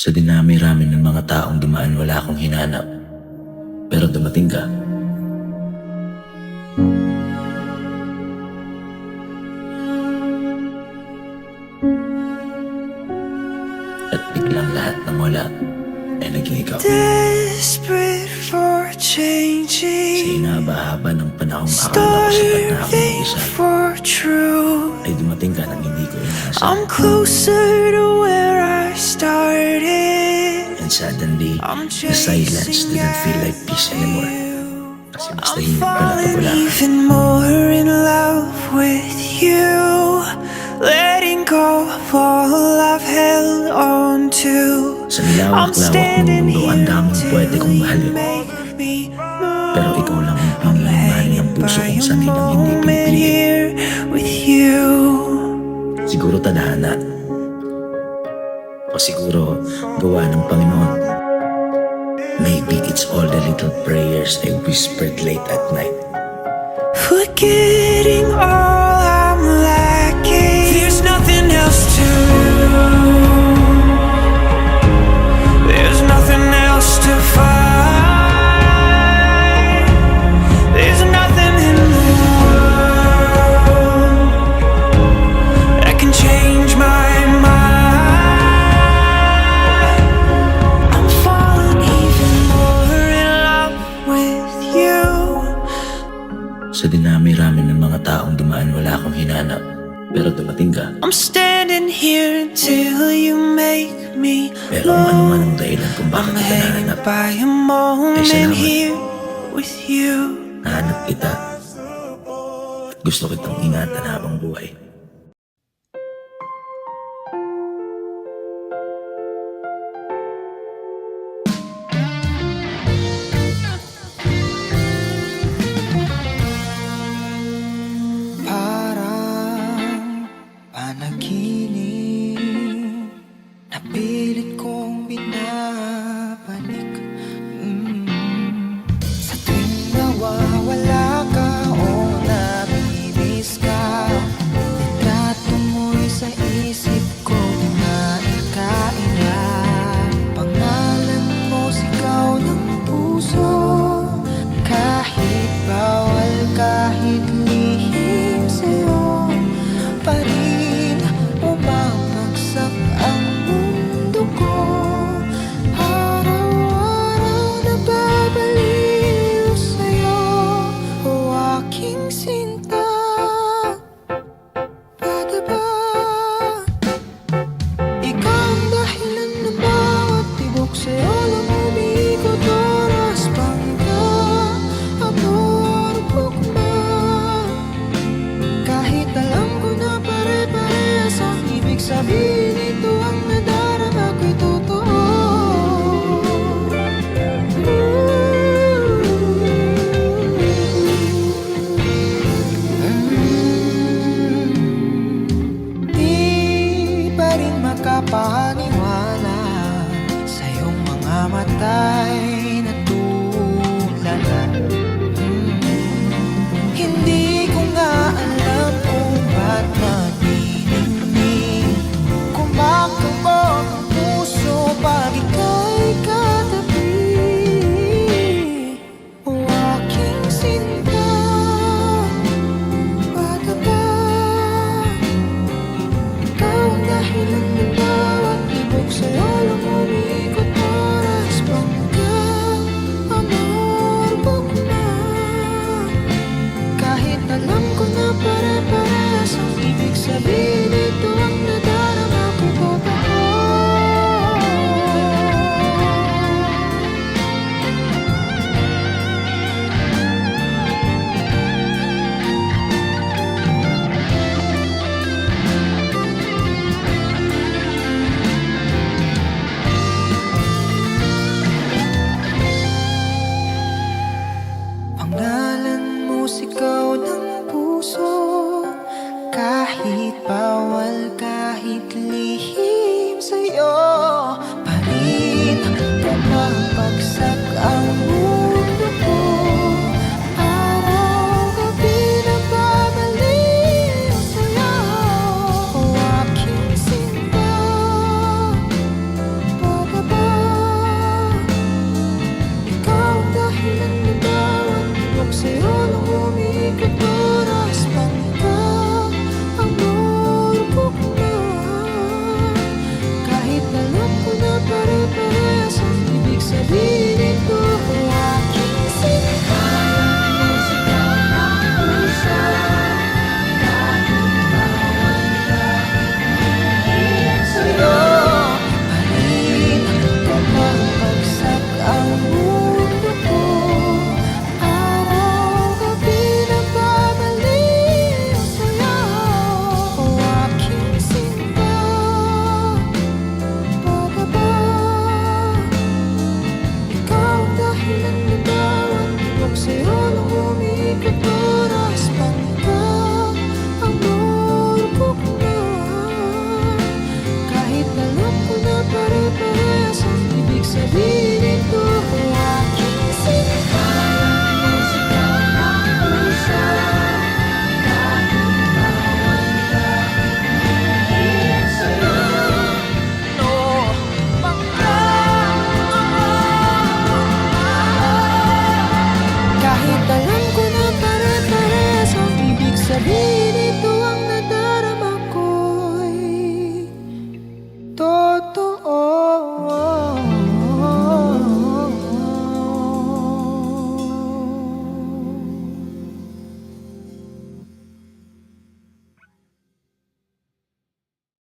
Sa dinami-rami ng mga taong dumaan wala akong hinanap. Pero dumating ka. At biglang lahat ng wala ay naging ikaw. Desperate for Sa changing, hinaba-haba ng panahong akala ko sapat na ako starving mag-isa, for truth. ay dumating ka nang hindi ko inaasahan. I'm closer to where I started. And suddenly, I'm the silence chasing didn't feel like peace anymore. you. Kasi basta I'm hinig pala falling wala ka. even more in love with you. Letting go of all I've held on to. Sa I'm nilawak-lawak ng standing mundo, ang here daming pwede kong till you mahalin. make me Pero move. ikaw lang ang I'm pinili mahalin hanging ng puso by kung a sanay ng hindi moment pinipili. here with you. Siguro tadhana. O siguro gawa ng Panginoon. Maybe it's all the little prayers I whispered late at night. Forgetting all I'm lacking. There's nothing else to do. There's nothing else to fight. There's nothing in the world that can change my mind. I'm falling even more in love with you. Sa dinami-rami ng mga taong dumaan wala akong hinanap. Pero dumating ka. I'm standing here until you make me Pero kung ano man ang move. dahilan kung bakit I'm kita hanging nahanap, by a moment salamat. here with you. nahanap kita. At gusto kitang ingatan habang buhay. Parang panaginip, napilit kong binabanik. Sa tuwing nawawala ka o nabibis ka, litrato mo'y sa isip ko kumakain. Pangalan mo sigaw ng puso, kahit bawal, kahit lihim sa'yo pa rin bumabagsak ang mundo ko. Araw-araw nababaliw sa'yo, o aking sinta. Bakit ba? Ikaw ang dahilan ng bawat tibok sa'yo lang umiikot oras pang amor bukma. Kahit alam ko na pare-parehas ang ibig sabihin, ito ang nadarama ko'y totoo. Di pa rin makapaniwala sa iyong mga mata'y